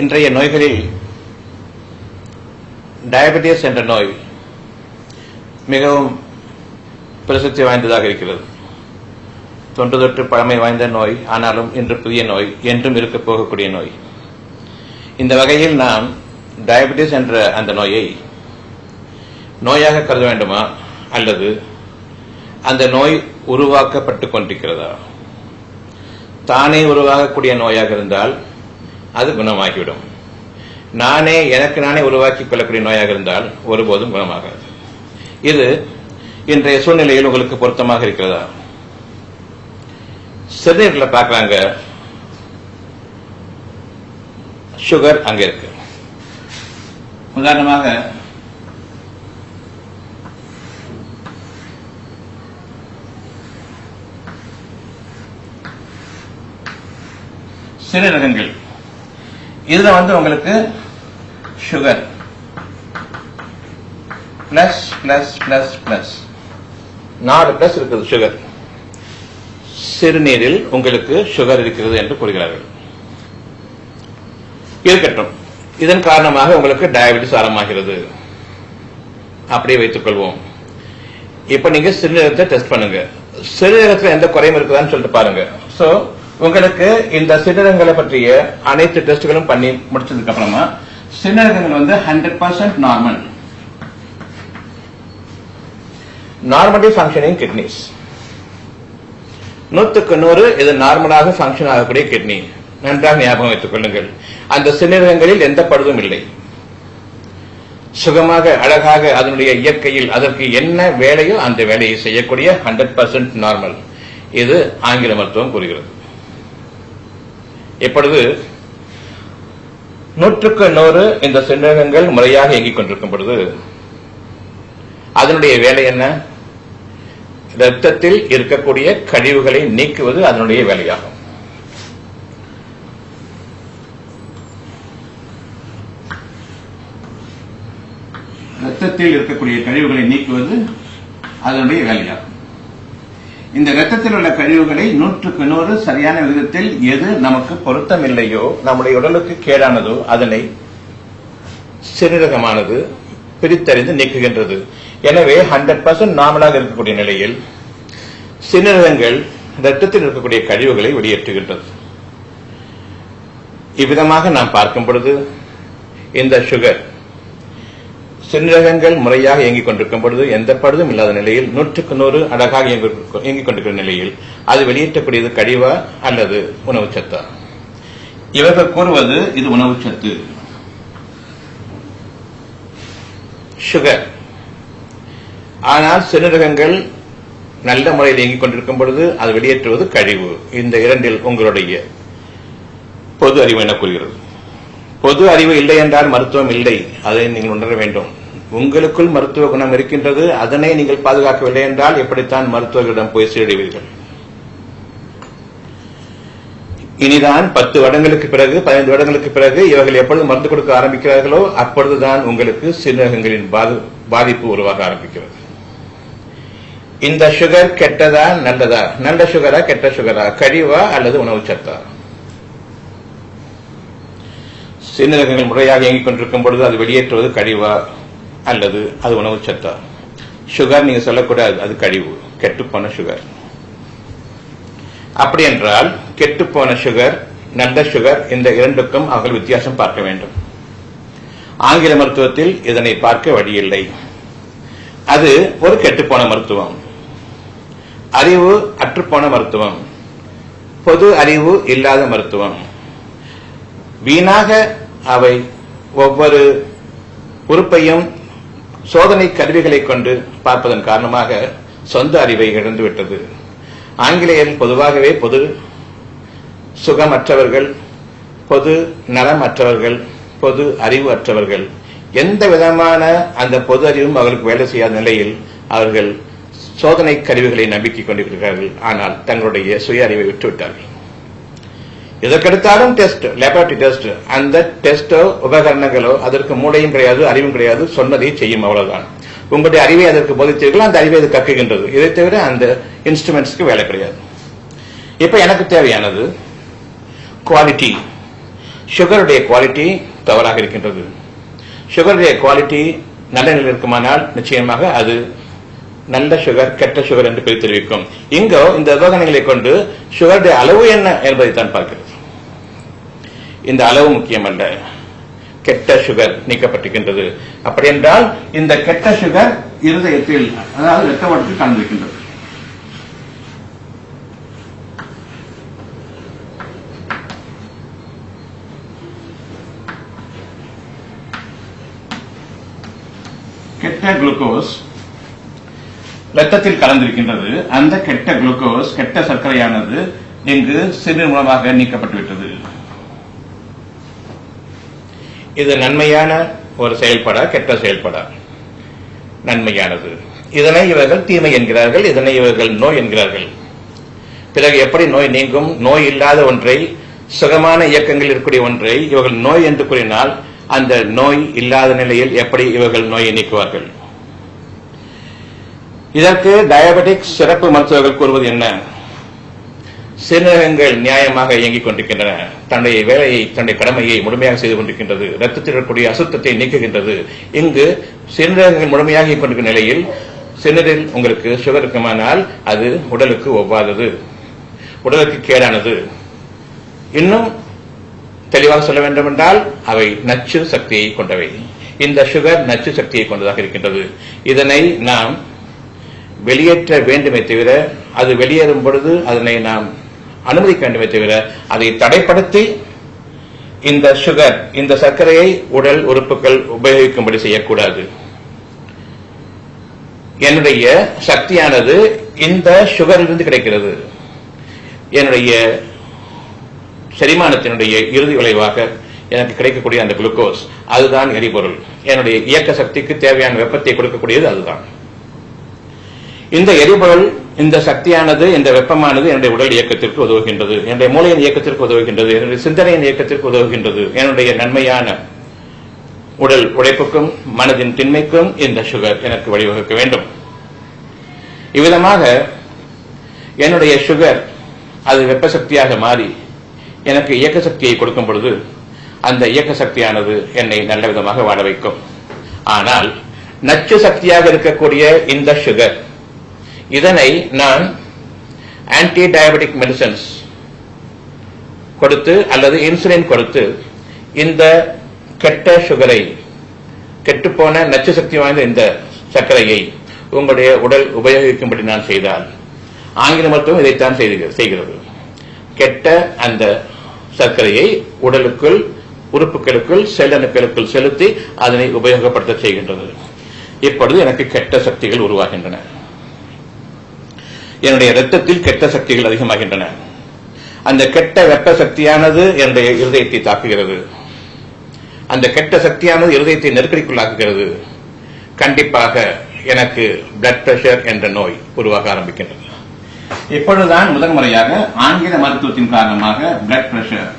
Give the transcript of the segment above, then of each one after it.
இன்றைய நோய்களில் டயபெட்டிஸ் என்ற நோய் மிகவும் பிரசித்தி வாய்ந்ததாக இருக்கிறது. தொன்று தொட்டு பழமை வாய்ந்த நோய், ஆனாலும் இன்று புதிய நோய், என்றும் இருக்கப் போகக்கூடிய நோய். இந்த வகையில் நாம் டயபெட்டிஸ் என்ற அந்த நோயை நோயாக கருத வேண்டுமா, அல்லது அந்த நோய் உருவாக்கப்பட்டுக் கொண்டிருக்கிறதா? தானே உருவாகக்கூடிய நோயாக இருந்தால் அது குணமாகிவிடும். எனக்கு நானே உருவாக்கிக் கொள்ளக்கூடிய நோயாக இருந்தால் ஒருபோதும் குணமாகாது. இது இன்றைய சூழ்நிலையில் உங்களுக்கு பொருத்தமாக இருக்கிறதா? சிறுநீரில் பார்க்கறாங்க, சுகர் அங்க இருக்கு. உதாரணமாக சிறுநீரகங்கள், இதுல உங்களுக்கு sugar plus plus plus plus 4 plus இருக்குது. சுகர், சிறுநீரில் உங்களுக்கு சுகர் இருக்கிறது என்று கூறுகிறார்கள். இருக்கட்டும், இதன் காரணமாக உங்களுக்கு டயபெட்டிஸ் ஆரம்பமாகிறது அப்படியே வைத்துக் கொள்வோம். இப்ப நீங்க சிறுநீரகத்தை டெஸ்ட் பண்ணுங்க. சிறுநீரகத்தில் எந்த குறையும் இருக்குதான்னு சொல்லிட்டு பாருங்க. சோ உங்களுக்கு இந்த சிறுநீரகங்களை பற்றிய அனைத்து டெஸ்ட்களும் பண்ணி முடிச்சதுக்கு அப்புறமா சிறுநீரகங்கள் 100% நார்மல், நார்மலி ஃபங்க்ஷனிங் கிட்னிஸ். 100க்கு 100 இது நார்மலாக ஃபங்க்ஷன் ஆகக்கூடிய கிட்னி. நன்றாக ஞாபகம் வைத்துக் கொள்ளுங்கள். அந்த சிறுநீரகங்களில் எந்த பழுதும் இல்லை. சுகமாக அழகாக அதனுடைய இயற்கையில் அதற்கு என்ன வேலையோ அந்த வேலையை செய்யக்கூடிய 100% நார்மல். இது ஆங்கில மருத்துவம் கூறுகிறது. இப்பொழுது 100க்கு 100 இந்த சிறுநீரகங்கள் முறையாக இயங்கிக் கொண்டிருக்கும் பொழுது அதனுடைய வேலை என்ன? இரத்தத்தில் இருக்கக்கூடிய கழிவுகளை நீக்குவது அதனுடைய வேலையாகும். இரத்தத்தில் இருக்கக்கூடிய கழிவுகளை நீக்குவது அதனுடைய வேலையாகும். இந்த இரத்தத்தில் உள்ள கழிவுகளை 100க்கு 100 சரியான விதத்தில் எது நமக்கு பொருத்தமில்லையோ, நம்முடைய உடலுக்கு கேடானதோ அதனை சிறுநீரகமானது பிரித்தறிந்து நீக்குகின்றது. எனவே 100% நார்மலாக இருக்கக்கூடிய நிலையில் சிறுநீரகங்கள் இரத்தத்தில் இருக்கக்கூடிய கழிவுகளை வெளியேற்றுகின்றது. இவ்விதமாக நாம் பார்க்கும் பொழுது இந்த சுகர் சிறுநீரகங்கள் முறையாக இயங்கிக் கொண்டிருக்கும் பொழுது எந்த பழுதும் இல்லாத நிலையில் 100க்கு 100 அழகாக இயங்கிக் கொண்டிருக்கிற நிலையில் அது வெளியேற்றக்கூடியது கழிவா அல்லது உணவு சத்தா? இவர்கள் கூறுவது இது உணவு சத்து, சுகர். ஆனால் சிறுநீரகங்கள் நல்ல முறையில் இயங்கிக் கொண்டிருக்கும் பொழுது அது வெளியேற்றுவது கழிவு. இந்த இரண்டில் உங்களுடைய பொது அறிவு என்ன கூறுகிறது? பொது அறிவு இல்லை என்றால் மருத்துவம் இல்லை, அதை நீங்கள் உணர வேண்டும். உங்களுக்குள் மருத்துவ குணம் இருக்கின்றது, அதனை நீங்கள் பாதுகாக்கவில்லை என்றால் எப்படித்தான் மருத்துவர்களிடம் போய் சீரடைவீர்கள்? இனிதான் 10 வருடங்களுக்கு பிறகு 15 வருடங்களுக்கு பிறகு இவர்கள் எப்பொழுது மருந்து கொடுக்க ஆரம்பிக்கிறார்களோ அப்பொழுதுதான் உங்களுக்கு சிறுநீரகங்களின் பாதிப்பு உருவாக ஆரம்பிக்கிறது. இந்த சுகர் கெட்டதா நல்லதா? நல்ல சுகரா கெட்ட சுகரா? கழிவா அல்லது உணவு சத்தா? சிறுநீரகங்கள் முறையாக இயங்கிக் கொண்டிருக்கும் பொழுது அது வெளியேற்றுவது கழிவா அல்லது அது உணவு சத்தா? சுகர் நீங்க சொல்லக்கூடாது, அது கழிவு, கெட்டுப்போன சுகர். அப்படி என்றால் கெட்டுப்போன சுகர், நல்ல சுகர், இந்த இரண்டுக்கும் அவர்கள் வித்தியாசம் பார்க்க வேண்டும். ஆங்கில மருத்துவத்தில் இதனை பார்க்க வழியில்லை. அது ஒரு கெட்டுப்போன மருத்துவம், அறிவு அற்றுப்போன மருத்துவம், பொது அறிவு இல்லாத மருத்துவம். வீணாக அவை ஒவ்வொரு உறுப்பையும் சோதனை கருவிகளை கொண்டு பார்ப்பதன் காரணமாக சொந்த அறிவை இழந்துவிட்டது. ஆங்கிலேயர் பொதுவாகவே பொது சுகமற்றவர்கள், பொது நலமற்றவர்கள், பொது அறிவு அற்றவர்கள். எந்த விதமான அந்த பொது அறிவும் அவர்களுக்கு வேலை செய்யாத நிலையில் அவர்கள் சோதனை கருவிகளை நம்பிக்கை கொண்டிருக்கிறார்கள். ஆனால் தங்களுடைய சுய அறிவை விட்டுவிட்டார்கள். இதற்கெடுத்தாலும் டெஸ்ட், லேபரட்டரி டெஸ்ட். அந்த டெஸ்டோ உபகரணங்களோ அதற்கு மூளையும் கிடையாது, அறிவும் கிடையாது, சொன்னதை செய்யும், அவ்வளவுதான். உங்களுடைய அறிவை அதற்கு போதித்தீர்கள், அந்த அறிவை அது கக்குகின்றது. இதை தவிர அந்த இன்ஸ்ட்ருமெண்ட்ஸ்க்கு வேலை கிடையாது. இப்ப எனக்கு தேவையானது குவாலிட்டி, சுகருடைய குவாலிட்டி தவறாக இருக்கின்றது. சுகருடைய குவாலிட்டி நல்ல நிலையில் இருக்குமானால் நிச்சயமாக அது நல்ல சுகர் கெட்ட சுகர் என்று பிரித்தெரிவிக்கும். இங்கோ இந்த உபகரணங்களை கொண்டு சுகருடைய அளவு என்ன என்பதைத்தான் பார்க்கிறது. இந்த அளவு முக்கியமல்ல, கெட்ட சுகர் நீக்கப்பட்டிருக்கின்றது. அப்படி என்றால் இந்த கெட்ட சுகர் இருதயத்தில், அதாவது இரத்த ஓட்டத்தில் கலந்திருக்கின்றது. கெட்ட குளுக்கோஸ் ரத்தத்தில் கலந்திருக்கின்றது. அந்த கெட்ட குளுக்கோஸ், கெட்ட சர்க்கரையானது இங்கு சிறுநீர் மூலமாக நீக்கப்பட்டுவிட்டது. இது நன்மையான ஒரு செயல்படா, கெட்ட செயல்படா? நன்மையானது. இதனை இவர்கள் தீமை என்கிறார்கள், இதனை இவர்கள் நோய் என்கிறார்கள். பிறகு எப்படி நோய் நீங்கும்? நோய் இல்லாத ஒன்றை, சுகமான இயக்கங்கள் இருக்கக்கூடிய ஒன்றை இவர்கள் நோய் என்று கூறினால் அந்த நோய் இல்லாத நிலையில் எப்படி இவர்கள் நோயை நீக்குவார்கள்? இதற்கு டயபெட்டிக்ஸ் சிறப்பு மருத்துவர்கள் கூறுவது என்ன? சிறுநீரகங்கள் நியாயமாக இயங்கிக் கொண்டிருக்கின்றன, தன்னுடைய வேலையை, தன்னுடைய கடமையை முழுமையாக செய்து கொண்டிருக்கின்றது, ரத்தத்தில் இருக்கக்கூடிய அசுத்தத்தை நீக்குகின்றது. இங்கு சிறுநீரகங்கள் முழுமையாக இயங்கிக் கொண்டிருக்கிற நிலையில் சிறுநீரில் உங்களுக்கு சுகர் இருக்குமானால் அது உடலுக்கு ஒவ்வாதது, உடலுக்கு கேடானது. இன்னும் தெளிவாக சொல்ல வேண்டும் என்றால் அவை நச்சு சக்தியை கொண்டவை. இந்த சுகர் நச்சு சக்தியை கொண்டதாக இருக்கின்றது. இதனை நாம் வெளியேற்ற வேண்டுமே தவிர, அது வெளியேறும் பொழுது அதனை நாம் அனுமதிக்க வேண்டுமே தவிர, அதை தடைப்படுத்தி இந்த சுகர், இந்த சர்க்கரையை உடல் உறுப்புகள் உபயோகிக்கும்படி செய்யக்கூடாது. என்னுடைய சக்தியானது இந்த சுகரிலிருந்து கிடைக்கிறது. என்னுடைய செரிமானத்தினுடைய இறுதி விளைவாக எனக்கு கிடைக்கக்கூடிய அந்த குளுக்கோஸ், அதுதான் எரிபொருள். என்னுடைய இயக்க சக்திக்கு தேவையான வெப்பத்தை கொடுக்கக்கூடியது அதுதான். இந்த எரிபொருள், இந்த சக்தியானது, இந்த வெப்பமானது என்னுடைய உடல் இயக்கத்திற்கு உதவுகின்றது, என்னுடைய மூளையின் இயக்கத்திற்கு உதவுகின்றது, என்னுடைய சிந்தனையின் இயக்கத்திற்கு உதவுகின்றது. என்னுடைய நன்மையான உடல் உழைப்புக்கும் மனதின் திண்மைக்கும் இந்த சுகர் எனக்கு வழிவகுக்க வேண்டும். இவ்விதமாக என்னுடைய சுகர் அது வெப்ப சக்தியாக மாறி எனக்கு இயக்க சக்தியை கொடுக்கும் பொழுது அந்த இயக்க சக்தியானது என்னை நல்ல விதமாக வாழ வைக்கும். ஆனால் நச்சு சக்தியாக இருக்கக்கூடிய இந்த சுகர், இதனை நான் ஆன்டி டயபெட்டிக் மெடிசன்ஸ் கொடுத்து அல்லது இன்சுலின் கொடுத்து இந்த கெட்ட சுகரை, கெட்டுப்போன நச்சு சக்தி வாய்ந்த இந்த சர்க்கரையை உங்களுடைய உடல் உபயோகிக்கும்படி நான் செய்தால், ஆங்கில மருத்துவம் இதைத்தான் செய்கிறது. கெட்ட அந்த சர்க்கரையை உடலுக்குள், உறுப்புகளுக்குள், செல்லணுக்களுக்குள் செலுத்தி அதனை உபயோகப்படுத்த செய்கின்றது. இப்பொழுது எனக்கு கெட்ட சக்திகள் உருவாகின்றன. என்னுடைய இரத்தத்தில் கெட்ட சக்திகள் அதிகமாகின்றன. அந்த கெட்ட வெப்ப சக்தியானது என்னுடைய இருதயத்தை தாக்குகிறது. அந்த கெட்ட சக்தியானது இருதயத்தை நெருக்கடிக்குள்ளாக்குகிறது. கண்டிப்பாக எனக்கு பிளட் பிரஷர் என்ற நோய் உருவாக ஆரம்பிக்கின்றது. இப்பொழுதுதான் முதன் முறையாக ஆங்கில மருத்துவத்தின் காரணமாக பிளட் பிரஷர்,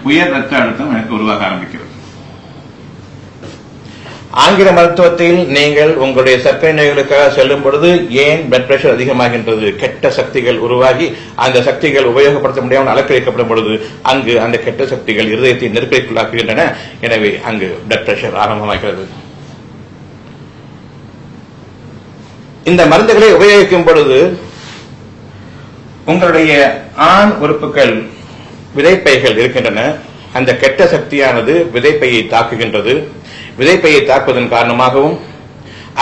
உயர் ரத்த அழுத்தம் எனக்கு உருவாக ஆரம்பிக்கிறது. ஆங்கில மருத்துவத்தில் நீங்கள் உங்களுடைய சர்க்கரை நோய்களுக்காக செல்லும் பொழுது ஏன் பிளட் பிரஷர் அதிகமாகின்றது? கெட்ட சக்திகள் உருவாகி அந்த சக்திகள் உபயோகப்படுத்த முடியாமல் அலக்கழிக்கப்படும் பொழுது அங்கு அந்த கெட்ட சக்திகள் இருதயத்தை நெருக்கடிக்குள்ளாக்குகின்றன. எனவே அங்கு பிளட் பிரஷர் ஆரம்பமாகிறது. இந்த மருந்துகளை உபயோகிக்கும் பொழுது உங்களுடைய ஆண் உறுப்புகள், விதைப்பைகள் இருக்கின்றன. அந்த கெட்ட சக்தியானது விதைப்பையை தாக்குகின்றது. விதைப்பையை தாக்குவதன் காரணமாகவும்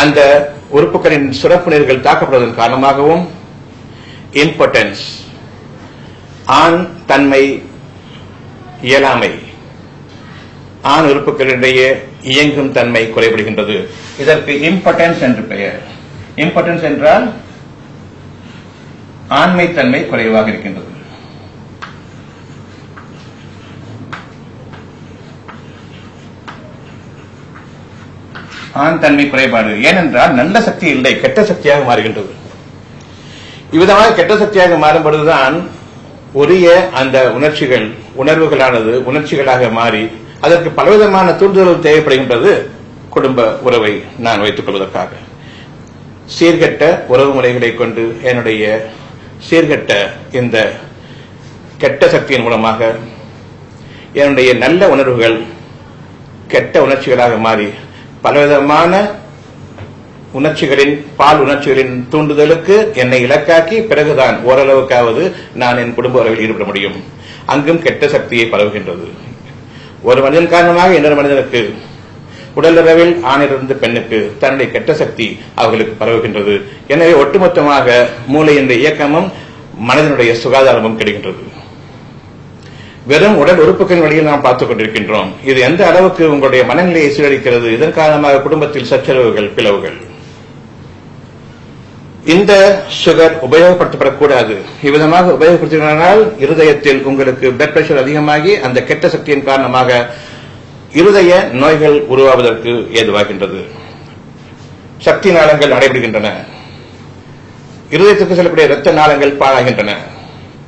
அந்த உறுப்புகளின் சுரப்பு நீர்கள் தாக்கப்படுவதன் காரணமாகவும் இம்பார்ட்டன்ஸ், ஆண் தன்மை இயலாமை, ஆண் உறுப்புகளிடையே இயங்கும் தன்மை குறைபடுகின்றது. இதற்கு இம்பார்ட்டன்ஸ் என்று பெயர். இம்பார்ட்டன்ஸ் என்றால் ஆண்மை தன்மை குறைவாக இருக்கின்றது. ஆண் தன்மை குறைபாடு. ஏனென்றால் நல்ல சக்தி இல்லை, கெட்ட சக்தியாக மாறுகின்றது. இவ்விதமாக கெட்ட சக்தியாக மாறும்பொழுதுதான் உரிய அந்த உணர்வுகளானது உணர்ச்சிகளாக மாறி அதற்கு பலவிதமான தூண்டுதல் தேவைப்படுகின்றது. குடும்ப உறவை நான் வைத்துக் கொள்வதற்காக சீர்கெட்ட உறவு முறைகளை கொண்டு என்னுடைய சீர்கெட்ட இந்த கெட்ட சக்தியின் மூலமாக என்னுடைய நல்ல உணர்வுகள் கெட்ட உணர்ச்சிகளாக மாறி பலவிதமான உணர்ச்சிகளின் பால் உணர்ச்சிகளின் தூண்டுதலுக்கு என்னை இலக்காக்கி பிறகுதான் ஓரளவுக்காவது நான் என் குடும்ப உறவில் ஈடுபட முடியும். அங்கும் கெட்ட சக்தியை பரவுகின்றது. ஒரு மனிதன் காரணமாக இன்னொரு மனிதனுக்கு உடலுறவில் ஆணிலிருந்து பெண்ணுக்கு தன்னுடைய கெட்ட சக்தி அவர்களுக்கு பரவுகின்றது. எனவே ஒட்டுமொத்தமாக மூளையினுடைய இயக்கமும் மனதினுடைய சுகாதாரமும் கிடைக்கின்றது. வெறும் உடல் உறுப்புகளின் வழியில் நாம் பார்த்துக் கொண்டிருக்கின்றோம். இது எந்த அளவுக்கு உங்களுடைய மனநிலையை சீரழிக்கிறது. இதன் காரணமாக குடும்பத்தில் சச்சரவுகள், பிளவுகள். இந்த சுகர் உபயோகப்படுத்தப்படக்கூடாது. இவ்விதமாக உபயோகப்படுத்தினால் இருதயத்தில் உங்களுக்கு பிளட் பிரஷர் அதிகமாகி அந்த கெட்ட சக்தியின் காரணமாக இருதய நோய்கள் உருவாவதற்கு ஏதுவாகின்றது. சக்தி நாளங்கள் நடைபெறுகின்றன. இருதயத்துக்கு செல்லக்கூடிய இரத்த நாளங்கள் பாழாகின்றன.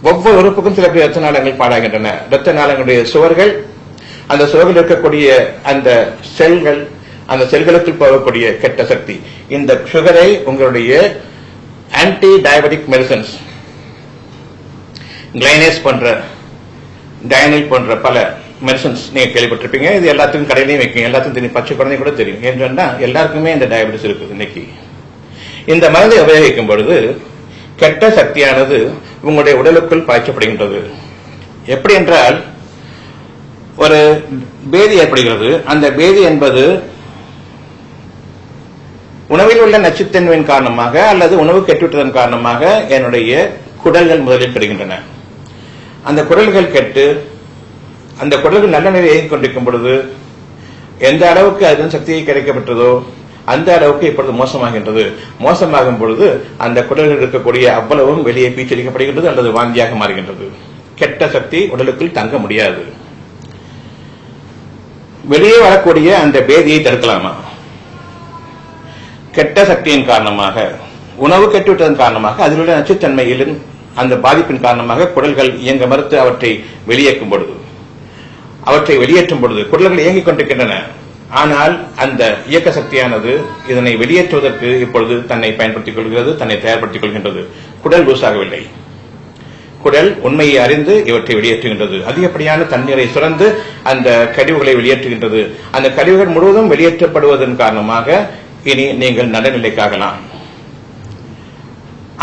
ஒவ்வொரு உறுப்புக்கும் செல்லக்கூடிய இரத்த நாளங்கள் பாழாகின்றன. இரத்த நாளங்களுடைய சுவர்கள், அந்த சுவர்கள் இருக்கக்கூடிய அந்த செல்கள், அந்த செல்களுக்கு போகக்கூடிய கெட்ட சக்தி. இந்த சுகரை உங்களுடைய ஆன்டி டயபெட்டிக் மெடிசன்ஸ், கிளைனேஸ் போன்ற, டயனில் போன்ற பல மெடிசன்ஸ் நீங்க கேள்விப்பட்டிருப்பீங்க. இது எல்லாத்துக்கும் கடையிலையும் வைக்கீங்க. எல்லாத்துக்கும் தெரியும். பச்சை குழந்தை கூட தெரியும். ஏன்னு சொன்னா எல்லாருக்குமே இந்த டயபெட்டிஸ் இருக்குது. இன்னைக்கு இந்த மருந்தை உபயோகிக்கும் பொழுது கெட்ட சக்தியானது உங்களுடைய உடலுக்குள் பாய்ச்சப்படுகின்றது. எப்படி என்றால், ஒரு பேதி ஏற்படுகிறது. அந்த பேதி என்பது உணவில் உள்ள நச்சுத்தன்மையின் காரணமாக அல்லது உணவு கெட்டுவிட்டதன் காரணமாக என்னுடைய குடல்கள் முதலில் பெறுகின்றன. அந்த குடல்கள் கெட்டு அந்த குடல்கள் நல்ல நிலையை இயங்கிக் கொண்டிருக்கும் பொழுது எந்த அளவுக்கு அதன் சக்தியை கிடைக்கப்பட்டதோ அந்த அளவுக்கு இப்பொழுது மோசமாகின்றது. மோசமாகும் பொழுது அந்த குடல்கள் இருக்கக்கூடிய அவ்வளவும் வெளியே பீச்சடிக்கப்படுகின்றது அல்லது வாந்தியாக மாறுகின்றது. கெட்ட சக்தி உடலுக்குள் தங்க முடியாது. வெளியே வரக்கூடிய அந்த பேதியை தடுக்கலாமா? கெட்ட சக்தியின் காரணமாக, உணவு கெட்டுவிட்டதன் காரணமாக, அதில் உள்ள நச்சுத்தன்மையிலும் அந்த பாதிப்பின் காரணமாக குடல்கள் இயங்க மறுத்து அவற்றை வெளியேற்றும் பொழுது குடல்கள் இயங்கிக் கொண்டிருக்கின்றன. ஆனால் அந்த இயக்க சக்தியானது இதனை வெளியேற்றுவதற்கு இப்பொழுது தன்னை பயன்படுத்திக் கொள்கிறது, தன்னை தயார்படுத்திக் கொள்கின்றது. குடல் லூசாகவில்லை. குடல் உண்மையை அறிந்து இவற்றை வெளியேற்றுகின்றது. அதிகப்படியான தண்ணீரை சுரந்து அந்த கழிவுகளை வெளியேற்றுகின்றது. அந்த கழிவுகள் முழுவதும் வெளியேற்றப்படுவதன் காரணமாக இனி நீங்கள் நடுநிலைக்காகலாம்.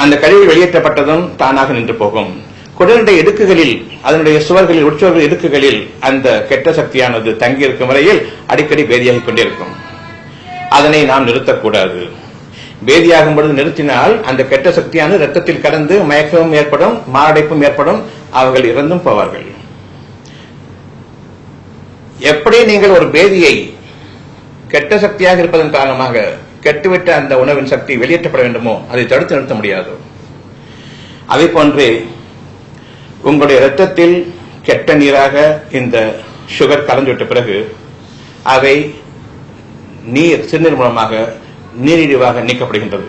அந்த கழிவு வெளியேற்றப்பட்டதும் தானாக நின்று போகும். குடலுடைய இடுக்குகளில், அதனுடைய சுவர்களில், உட்சுவர்கள் இடுக்குகளில் அந்த கெட்ட சக்தியானது தங்கியிருக்கும் வரையில் அடிக்கடி பேதியாகிக் கொண்டிருக்கும். அதனை நாம் நிறுத்தக்கூடாது. பேதியாகும் பொழுது நிறுத்தினால் அந்த கெட்ட சக்தியானது ரத்தத்தில் கலந்து மயக்கமும் ஏற்படும், மாரடைப்பும் ஏற்படும், அவர்கள் இறந்தும் போவார்கள். எப்படி நீங்கள் ஒரு பேதியை கெட்ட சக்தியாக இருப்பதன் காரணமாக கெட்டுவிட்ட அந்த உணவின் சக்தி வெளியேற்றப்பட வேண்டுமோ அதை தடுத்து நிறுத்த முடியாது. அதே போன்றே உங்களுடைய இரத்தத்தில் கெட்ட நீராக இந்த சுகர் கலந்துவிட்ட பிறகு அவை சிறுநீர் மூலமாக நீரிழிவாக நீக்கப்படுகின்றது.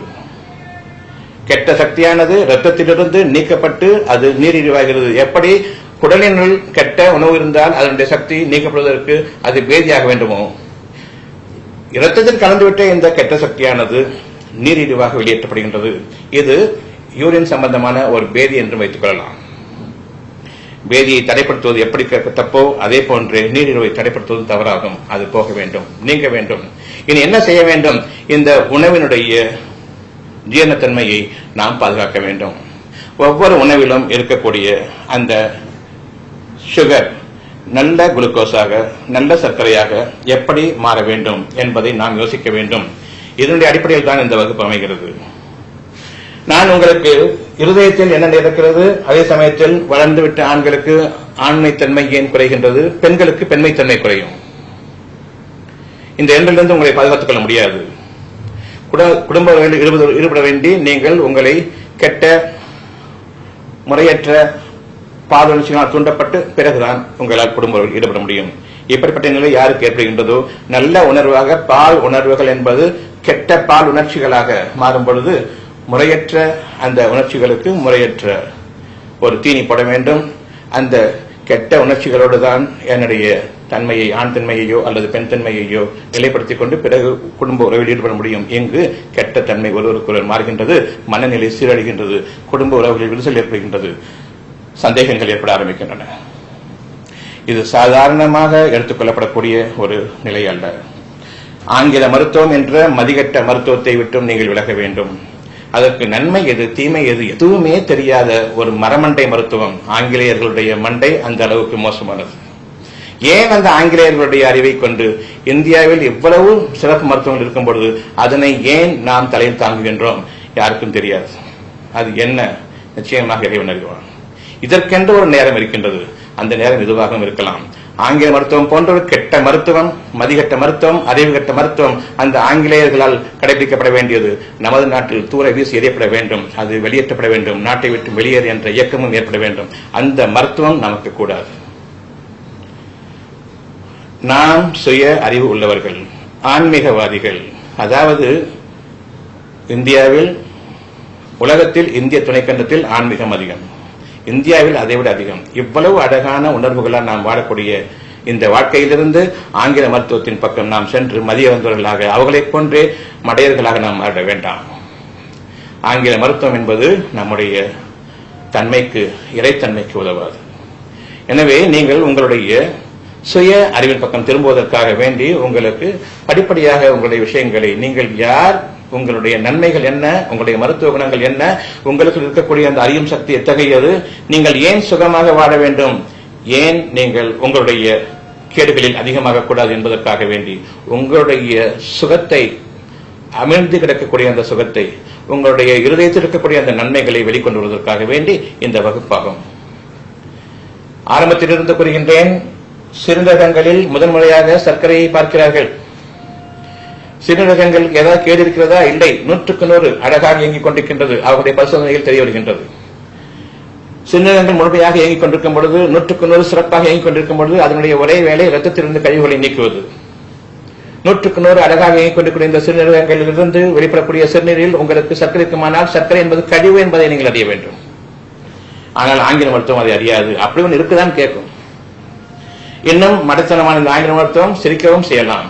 கெட்ட சக்தியானது இரத்தத்திலிருந்து நீக்கப்பட்டு அது நீரிழிவாகிறது. எப்படி குடலினுள் கெட்ட உணவு இருந்தால் அதனுடைய சக்தி நீக்கப்படுவதற்கு அது பேதியாக வேண்டுமோ, இரத்தத்தில் கலந்துவிட்ட இந்த கெட்ட சக்தியானது நீரிழிவாக வெளியேற்றப்படுகின்றது. இது யூரின் சம்பந்தமான ஒரு பேதி என்று வைத்துக் கொள்ளலாம். பேதியை தடைப்படுத்துவது எப்படி தப்போ அதே போன்று நீரிழிவை தடைப்படுத்துவது தவறாகும். அது போக வேண்டும், நீங்க வேண்டும். இனி என்ன செய்ய வேண்டும்? இந்த உணவினுடைய ஜீரணத்தன்மையை நாம் பாதுகாக்க வேண்டும். ஒவ்வொரு உணவிலும் இருக்கக்கூடிய அந்த சுகர் நல்ல குளுக்கோஸாக, நல்ல சர்க்கரையாக எப்படி மாற வேண்டும் என்பதை நாம் யோசிக்க வேண்டும். இதனுடைய அடிப்படையில் தான் இந்த வகுப்பு அமைகிறது. நான் உங்களுக்கு இருதயத்தில் என்ன நடக்கிறது, அதே சமயத்தில் வளர்ந்துவிட்ட ஆண்களுக்கு ஆண்மைத்தன்மை ஏன் குறைகின்றது, பெண்களுக்கு பெண்மைத்தன்மை குறையும். இந்த இரண்டிலிருந்து உங்களை பாதுகாத்துக் கொள்ள முடியாது. குடும்ப ஈடுபட வேண்டி நீங்கள் உங்களை கெட்ட முறையற்ற பாலுணர்ச்சிகளால் தூண்டப்பட்டு பிறகுதான் உங்களால் குடும்ப ஈடுபட முடியும். இப்படிப்பட்ட நிலை யாருக்கு ஏற்படுகின்றதோ, நல்ல உணர்வாக பால் உணர்வுகள் என்பது கெட்ட பால் உணர்ச்சிகளாக மாறும் பொழுது முறையற்ற அந்த உணர்ச்சிகளுக்கு முறையற்ற ஒரு தீனி போட வேண்டும். அந்த கெட்ட உணர்ச்சிகளோடு தான் என்னுடைய தன்மையை, ஆண் தன்மையையோ அல்லது பெண் தன்மையையோ நிலைப்படுத்திக் கொண்டு பிறகு குடும்ப உறவில் ஈடுபட முடியும். இங்கு கெட்ட தன்மை ஒருவருக்கொருவர் மாறுகின்றது, மனநிலை சீரழிகின்றது, குடும்ப உறவுகளில் விரிசல் ஏற்படுகின்றது, சந்தேகங்கள் ஏற்பட ஆரம்பிக்கின்றன. இது சாதாரணமாக எடுத்துக்கொள்ளப்படக்கூடிய ஒரு நிலை அல்ல. ஆங்கில மருத்துவம் என்ற மதிகட்ட மருத்துவத்தை விட்டும் நீங்கள் விலக வேண்டும். அதற்கு நன்மை எது தீமை எது எதுவுமே தெரியாத ஒரு மரமண்டை மருத்துவம். ஆங்கிலேயர்களுடைய மண்டை அந்த அளவுக்கு மோசமானது. ஏன் அந்த ஆங்கிலேயர்களுடைய அறிவை கொண்டு இந்தியாவில் இவ்வளவு சிறப்பு மருத்துவங்கள் இருக்கும் பொழுது அதனை ஏன் நாம் தலையில் தாங்குகின்றோம்? யாருக்கும் தெரியாது. அது என்ன? நிச்சயமாக இறைவன் அறிவான். இதற்கென்று ஒரு நேரம் இருக்கின்றது. அந்த நேரம் எதுவாகவும் இருக்கலாம். ஆங்கில மருத்துவம் போன்ற ஒரு கெட்ட மருத்துவம், மதிகட்ட மருத்துவம், அறிவுகட்ட மருத்துவம் அந்த ஆங்கிலேயர்களால் கடைபிடிக்கப்பட வேண்டியது நமது நாட்டில் தூர வீசி எறியப்பட வேண்டும். அது வெளியேற்றப்பட வேண்டும். நாட்டை விட்டு வெளியேறு என்ற இயக்கமும் ஏற்பட வேண்டும். அந்த மருத்துவம் நமக்கு கூடாது. நாம் சுய அறிவு உள்ளவர்கள், ஆன்மீகவாதிகள். அதாவது இந்தியாவில், உலகத்தில் இந்திய துணைக்கண்டத்தில் ஆன்மீகம் அதிகம், இந்தியாவில் அதைவிட அதிகம். இவ்வளவு அழகான உணர்வுகளால் நாம் வாழக்கூடிய இந்த வாழ்க்கையிலிருந்து ஆங்கில மருத்துவத்தின் பக்கம் நாம் சென்று மதிய வந்தவர்களாக அவர்களைப் போன்றே மடையர்களாக நாம் மாற வேண்டாம். ஆங்கில மருத்துவம் என்பது நம்முடைய தன்மைக்கு, இறைத்தன்மைக்கு உதவாது. எனவே நீங்கள் உங்களுடைய சுய அறிவின் பக்கம் திரும்புவதற்காக வேண்டி உங்களுக்கு படிப்படியாக உங்களுடைய விஷயங்களை, நீங்கள் யார், உங்களுடைய நன்மைகள் என்ன, உங்களுடைய மருத்துவ குணங்கள் என்ன, உங்களுக்கு இருக்கக்கூடிய அந்த அறியும் சக்தி எத்தகையது, நீங்கள் ஏன் சுகமாக வாழ வேண்டும், ஏன் நீங்கள் உங்களுடைய கேடுகளில் அதிகமாக கூடாது என்பதற்காக வேண்டி உங்களுடைய சுகத்தை, அமிழ்ந்து கிடக்கக்கூடிய அந்த சுகத்தை, உங்களுடைய இருதயத்தில் இருக்கக்கூடிய அந்த நன்மைகளை வெளிக்கொண்டு வருவதற்காக வேண்டி இந்த வகுப்பாகும். ஆரம்பத்திலிருந்து கூறுகின்றேன், சிறுநீரகங்களில் முதன்முறையாக சர்க்கரையை பார்க்கிறார்கள். சிறுநீரகங்கள் ஏதாவது கேடு இருக்கிறதா? இல்லை. 100% அழகாக இயங்கிக் கொண்டிருக்கின்றது. அவருடைய பரிசோதனைகள் தெரிய வருகின்றது. சிறுநீரகங்கள் முழுமையாக இயங்கிக் கொண்டிருக்கும் பொழுது, 100% சிறப்பாக இயங்கிக் கொண்டிருக்கும் பொழுது அதனுடைய ஒரே வேலை இரத்தத்திலிருந்து கழிவுகளை நீக்குவது. 100% அழகாக இயங்கிக் கொண்டிருக்கிற இந்த சிறுநீரகங்களிலிருந்து வெளிப்படக்கூடிய சிறுநீரில் உங்களுக்கு சர்க்கரை இருக்குமானால் சர்க்கரை என்பது கழிவு என்பதை நீங்கள் அறிய வேண்டும். ஆனால் ஆங்கில மருத்துவம் அதை அறியாது. அப்படி ஒன்று இருக்குதான் கேட்கும். இன்னும் மடத்தனமான இந்த ஆங்கில மருத்துவம் சிரிக்கவும் செய்யலாம்.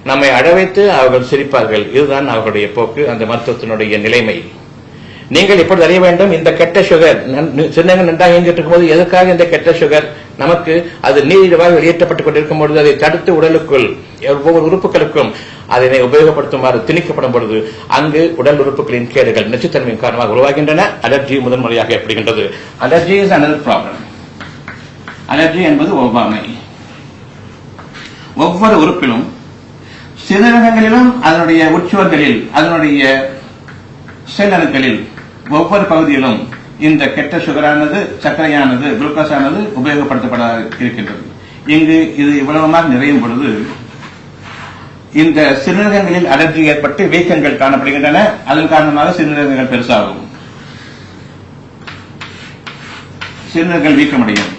நம்மை அழவைத்து அவர்கள் சிரிப்பார்கள். இதுதான் அவர்களுடைய போக்கு, அந்த மருத்துவத்தினுடைய நிலைமை. நீங்கள் இப்பொழுது அறிய வேண்டும், இந்த கெட்ட சுகர் சிறுநீரகம் நன்றாக இயங்கிட்டு இருக்கும்போது எதற்காக இந்த கெட்ட சுகர் நமக்கு அது நீரிழிவாக வெளியேற்றப்பட்டுக் கொண்டிருக்கும் பொழுது அதை தடுத்து உடலுக்குள் ஒவ்வொரு உறுப்புகளுக்கும் அதனை உபயோகப்படுத்துமாறு திணிக்கப்படும் பொழுது அங்கு உடல் உறுப்புகளின் கேடுகள் நச்சுத்தன்மையின் காரணமாக உருவாகின்றன. அலர்ஜி முதன்முறையாக ஏற்படுகின்றது. Allergy is another problem. Allergy என்பது ஒவ்வாமை. ஒவ்வொரு உறுப்பிலும், சிறுநீரகங்களிலும், அதனுடைய உட்சுவர்களில், அதனுடைய செல் அணுக்களில், ஒவ்வொரு பகுதியிலும் இந்த கெட்ட சுகரானது, சர்க்கரையானது, குளுக்கோஸ் ஆனது உபயோகப்படுத்தப்பட இருக்கின்றது. இங்கு இது இவ்வளவுமாக நிறையும் பொழுது இந்த சிறுநீரகங்களில் அலர்ஜி ஏற்பட்டு வீக்கங்கள் காணப்படுகின்றன. அதன் காரணமாக சிறுநீரகங்கள் பெருசாகும், சிறுநீரகங்கள் வீக்கமடையும்,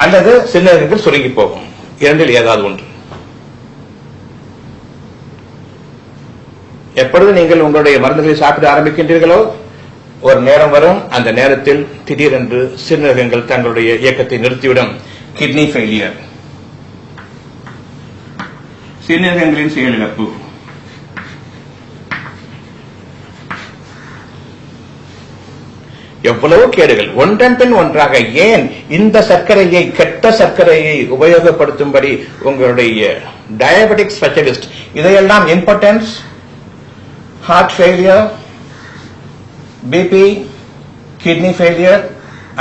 அல்லது சிறுநீரகங்கள் சுருங்கி போகும். இரண்டில் ஏதாவது ஒன்று. எப்பொழுது நீங்கள் உங்களுடைய மருந்துகளை சாப்பிட ஆரம்பிக்கின்றீர்களோ ஒரு நேரம் வரும், அந்த நேரத்தில் திடீரென்று சிறுநீரகங்கள் தங்களுடைய இயக்கத்தை நிறுத்திவிடும். கிட்னி ஃபெயிலியர், சிறுநீரகங்களின் செயலிழப்பு. எவ்வளவு கேடுகள் ஒன்றன் பின் ஒன்றாக. ஏன் இந்த சர்க்கரையை, கெட்ட சர்க்கரையை உபயோகப்படுத்தும்படி உங்களுடைய டயபெட்டிக் ஸ்பெஷலிஸ்ட் இதையெல்லாம் importance, heart failure, BP, kidney failure,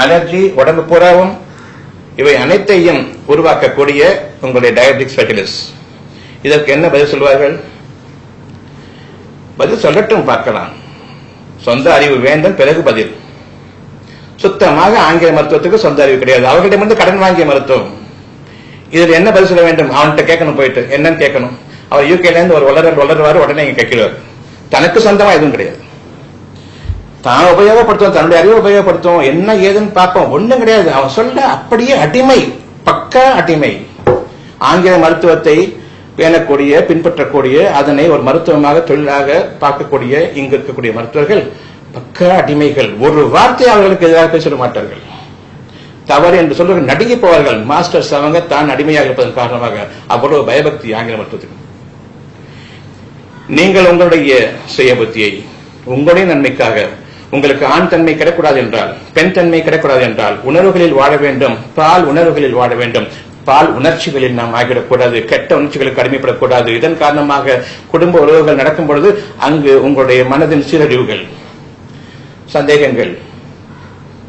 allergy, உடம்பு பூராவும் இவை அனைத்தையும் உருவாக்கக்கூடிய உங்களுடைய டயபெட்டிக் ஸ்பெஷலிஸ்ட் இதற்கு என்ன பதில் சொல்வார்கள்? பதில் சொல்லட்டும், பார்க்கலாம். சொந்த அறிவு வேண்டும், பிறகு பதில். சுத்தமாக ஆங்கில மருத்துவத்துக்கு சொந்த அறிவு கிடையாது. அவர்களிடமிருந்து கடன் வாங்கிய மருத்துவம். இதில் என்ன பதில் சொல்ல வேண்டும்? அவன்கிட்ட கேட்கணும், போயிட்டு என்னன்னு கேட்கணும். அவர் யூகேல இருந்து ஒரு வளருவாரு, உடனே இங்க கேட்கிறார். தனக்கு சொந்தமா எதுவும் கிடையாது. தான் உபயோகப்படுத்துவோம், தன்னுடைய அறிவை உபயோகப்படுத்துவோம், என்ன ஏதுன்னு பார்ப்போம், ஒண்ணும் கிடையாது. அவன் சொல்ல அப்படியே அடிமை, பக்கா அடிமை. ஆங்கில மருத்துவத்தை பேணக்கூடிய, பின்பற்றக்கூடிய, அதனை ஒரு மருத்துவமாக தொழிலாக பார்க்கக்கூடிய இங்கு இருக்கக்கூடிய மருத்துவர்கள் பக்கா அடிமைகள். ஒரு வார்த்தை அவர்களுக்கு எதிராக பேச மாட்டார்கள். தவறு என்று சொல்ல நடுங்கி போவார்கள். மாஸ்டர்ஸ் அவங்க தான் அடிமையாக இருப்பதன் காரணமாக அவ்வளவு பயபக்தி ஆங்கில மருத்துவத்துக்கு. நீங்கள் உங்களுடைய சுய புத்தியை உங்களுடைய நன்மைக்காக, உங்களுக்கு ஆண் தன்மை கிடைக்கூடாது என்றால், பெண் தன்மை கிடைக்கூடாது என்றால், உணர்வுகளில் வாழ வேண்டும், பால் உணர்வுகளில் வாழ வேண்டும், பால் உணர்ச்சிகளில் நாம் ஆகிடக்கூடாது, கெட்ட உணர்ச்சிகளுக்கு அடிமைப்படக்கூடாது. இதன் காரணமாக குடும்ப உறவுகள் நடக்கும் பொழுது அங்கு உங்களுடைய மனதின் சீரழிவுகள், சந்தேகங்கள்,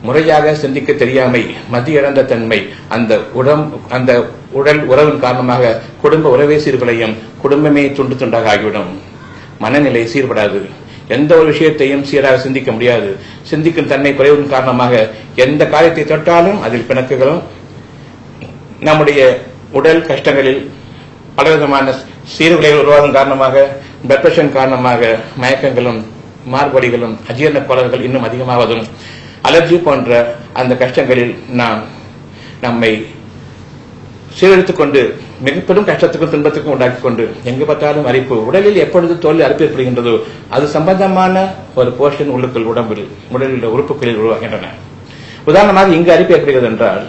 முறையாக சிந்திக்க தெரியாமை, மத்திய இழந்த தன்மை, அந்த உடல் உறவின் காரணமாக குடும்ப உறவே சீர்குலையும், குடும்பமே துண்டு துண்டாக ஆகிவிடும், மனநிலை சீர்படாது, எந்த ஒரு விஷயத்தையும் சீராக சிந்திக்க முடியாது. சிந்திக்கும் தன்மை குறைவின் காரணமாக எந்த காரியத்தை தொட்டாலும் அதில் பிணக்குகளும், நம்முடைய உடல் கஷ்டங்களில் பலவிதமான சீர்குலைகள் உருவாகும் காரணமாக, டிப்ரெஷன் காரணமாக மயக்கங்களும், மார்படிகளும், அஜீரண கோளாறுகள் இன்னும் அதிகமாவதும், அலர்ஜி போன்ற அந்த கஷ்டங்களில் நாம் நம்மை சீரழித்துக் கொண்டு மிக பெரும் கஷ்டத்துக்கும் துன்பத்துக்கும் உண்டாக்கிக் கொண்டு எங்கு பார்த்தாலும் அரிப்பு, உடலில் எப்பொழுது தோல் அரிப்பு ஏற்படுகின்றதோ அது சம்பந்தமான ஒரு போர்ஷன் உள்ளுக்குள் உடலில் உள்ள உறுப்புகளில் உருவாகின்றன. உதாரணமாக இங்கு அரிப்பு ஏற்படுகிறது என்றால்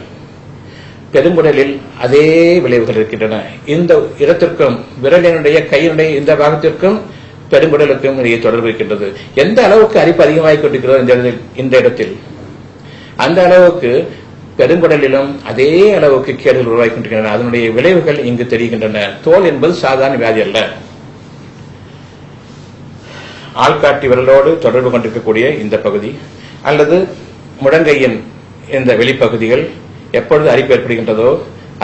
பெருங்குடலில் அதே விளைவுகள் இருக்கின்றன. இந்த இடத்திற்கும் விரலினுடைய கையினுடைய இந்த பாகத்திற்கும் பெருங்குடலுக்கும் இடையே தொடர்பு இருக்கின்றது. எந்த அளவுக்கு அரிப்பு அதிகமாகிக் கொண்டிருக்கிறதோ இந்த இடத்தில், அந்த அளவுக்கு பெருங்குடலிலும் அதே அளவுக்கு கேடுகள் உருவாகிக் கொண்டிருக்கின்றன. அதனுடைய விளைவுகள் இங்கு தெரிகின்றன. தோல் என்பது சாதாரண வியாதி அல்ல. ஆள்காட்டி விரலோடு தொடர்பு கொண்டிருக்கக்கூடிய இந்த பகுதி அல்லது முழங்கையின் இந்த வெளிப்பகுதிகள் எப்பொழுது அரிப்பு ஏற்படுகின்றதோ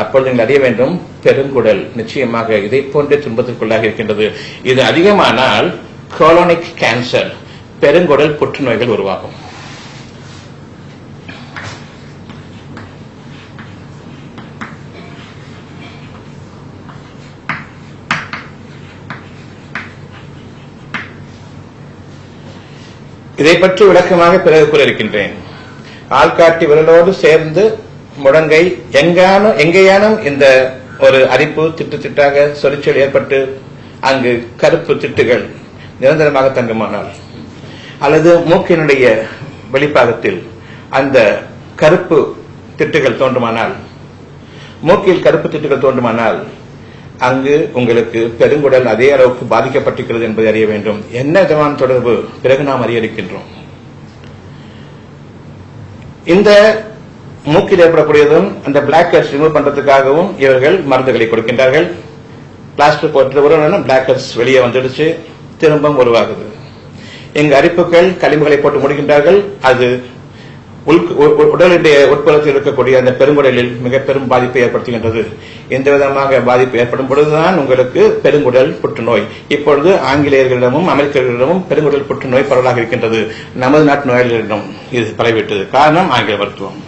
அப்பொழுது நீங்கள் அறிய வேண்டும், பெருங்குடல் நிச்சயமாக இதை போன்றே துன்பத்திற்குள்ளாக இருக்கின்றது. இது அதிகமானால் கோலோனிக் கேன்சர், பெருங்குடல் புற்றுநோய்கள் உருவாகும். இதை பற்றி விளக்கமாக பிறகு கூற இருக்கின்றேன். ஆள்காட்டி விரலோடு சேர்ந்து முழங்கை எங்கேயானும் இந்த ஒரு அரிப்பு திட்டு திட்டாக சொரிச்சல் ஏற்பட்டு அங்கு கருப்பு திட்டுகள் நிரந்தரமாக தங்குமானால், அல்லது மூக்கினுடைய வெளிப்பாகத்தில் அந்த கருப்பு திட்டுகள் தோன்றுமானால், மூக்கில் கருப்பு திட்டுகள் தோன்றுமானால் அங்கு உங்களுக்கு பெருங்குடல் அதே அளவுக்கு பாதிக்கப்பட்டிருக்கிறது என்பதை அறிய வேண்டும். என்ன விதமான தொடர்பு பிறகு நாம் அறிய இருக்கின்றோம். இந்த மூக்கில் ஏற்படக்கூடியதும் அந்த பிளாக் ஹெட்ஸ் ரிமூவ் பண்றதுக்காகவும் இவர்கள் மருந்துகளை கொடுக்கின்றார்கள். பிளாஸ்டர் போட்டு ஒரு பிளாக் ஹெட்ஸ் வெளியே வந்துடுச்சு, திரும்பவும் உருவாகுது. இங்கு அரிப்புகள் களிம்புகளை போட்டு முடிக்கின்றார்கள். அது உடலுடைய உட்புறத்தில் இருக்கக்கூடிய அந்த பெருங்குடலில் மிக பெரும் பாதிப்பை ஏற்படுத்துகின்றது. இந்த விதமாக பாதிப்பு ஏற்படும் பொழுதுதான் உங்களுக்கு பெருங்குடல் புற்றுநோய். இப்பொழுது ஆங்கிலேயர்களிடமும் அமெரிக்கர்களிடமும் பெருங்குடல் புற்றுநோய் பரவலாக இருக்கின்றது. நமது நாட்டு நோயாளிகளிடம் இது பரவிவிட்டது. காரணம் ஆங்கில மருத்துவம்.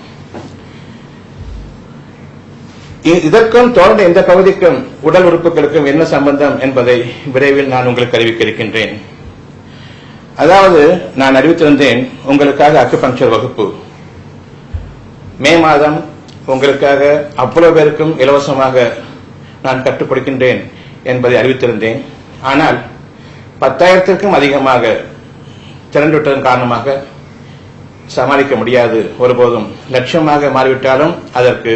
இதற்கும் தொடர்ந்து இந்த பகுதிக்கும் உடல் உறுப்புகளுக்கும் என்ன சம்பந்தம் என்பதை விரைவில் நான் உங்களுக்கு அறிவிக்க இருக்கின்றேன். அதாவது நான் அறிவித்திருந்தேன் உங்களுக்காக அக்குபங்க்சர் வகுப்பு மே மாதம் உங்களுக்காக அவ்வளவு பேருக்கும் இலவசமாக நான் கற்றுக் கொடுக்கின்றேன் என்பதை அறிவித்திருந்தேன். ஆனால் 10,000க்கும் அதிகமாக திரண்டுவிட்டதன் காரணமாக சமாளிக்க முடியாது. ஒருபோதும் லட்சமாக மாறிவிட்டாலும் அதற்கு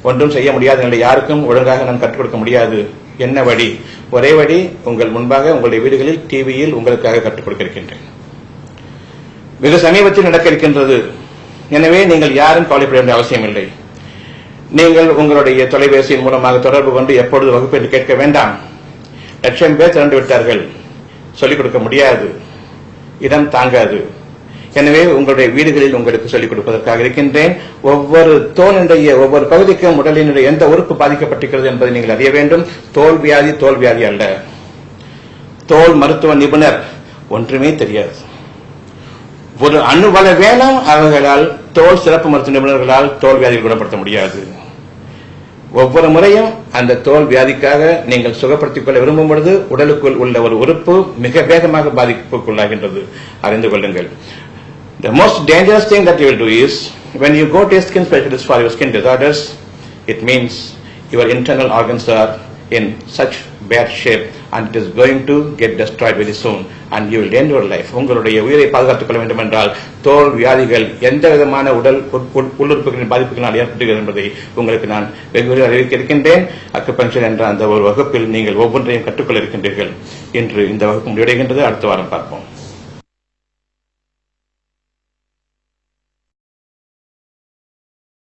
ஒன்றும் செய்ய முடியாத நிலை. யாருக்கும் ஒழுங்காக நான் கற்றுக் கொடுக்க முடியாது. என்ன வழி? ஒரே வழி, உங்கள் முன்பாக உங்களுடைய வீடுகளில் டிவியில் உங்களுக்காக கற்றுக் கொடுக்க இருக்கின்றேன். வெகு சமீபத்தில் நடக்க இருக்கின்றது. எனவே நீங்கள் யாரும் கவலைப்பட வேண்டிய அவசியம் இல்லை. நீங்கள் உங்களுடைய தொலைபேசியின் மூலமாக தொடர்பு கொண்டு எப்பொழுது வகுப்பு என்று கேட்க வேண்டாம். 1,00,000 பேர் திரண்டு விட்டார்கள், சொல்லிக் கொடுக்க முடியாது, இடம் தாங்காது. எனவே உங்களுடைய வீடுகளில் உங்களுக்கு சொல்லிக் கொடுப்பதற்காக இருக்கின்றேன். ஒவ்வொரு தோலினுடைய ஒவ்வொரு பகுதிக்கும் உடலினுடைய எந்த உறுப்பு பாதிக்கப்பட்டிருக்கிறது என்பதை நீங்கள் அறிய வேண்டும். தோல் வியாதி அல்ல. தோல் மருத்துவ நிபுணர் ஒன்றுமே தெரியாது. ஒரு அணுவள வேலம் அவர்களால் தோல் சிறப்பு மருத்துவ நிபுணர்களால் தோல் வியாதியை குணப்படுத்த முடியாது. ஒவ்வொரு முறையும் அந்த தோல் வியாதிக்காக நீங்கள் சுகப்படுத்திக் கொள்ள விரும்பும் பொழுது உடலுக்குள் உள்ள ஒரு உறுப்பு மிக வேகமாக பாதிப்புக்குள்ளாகின்றது. அறிந்து கொள்ளுங்கள். The most dangerous thing that you will do is when you go to a skin specialist for your skin disorders, it means your internal organs are in such bad shape and it is going to get destroyed very soon and you will end your life. உங்களுடைய உயிரை பாதுகாத்துக் கொள்ள வேண்டும் என்றால் தோல் வியாதிகள் எந்த விதமான உடல் உள்ளுறுப்புகளின் பாதிப்புகளால் ஏற்படுகிறது என்பதை உங்களுக்கு நான் வெகு அறிவிக்க இருக்கின்றேன். அக்குபங்க்சர் என்ற அந்த ஒரு வகுப்பில் நீங்கள் ஒவ்வொன்றையும் கற்றுக்கொள்ள இருக்கின்றீர்கள். இன்று இந்த வகுப்பு முடிவடைகின்றது. அடுத்த வாரம் பார்ப்போம்.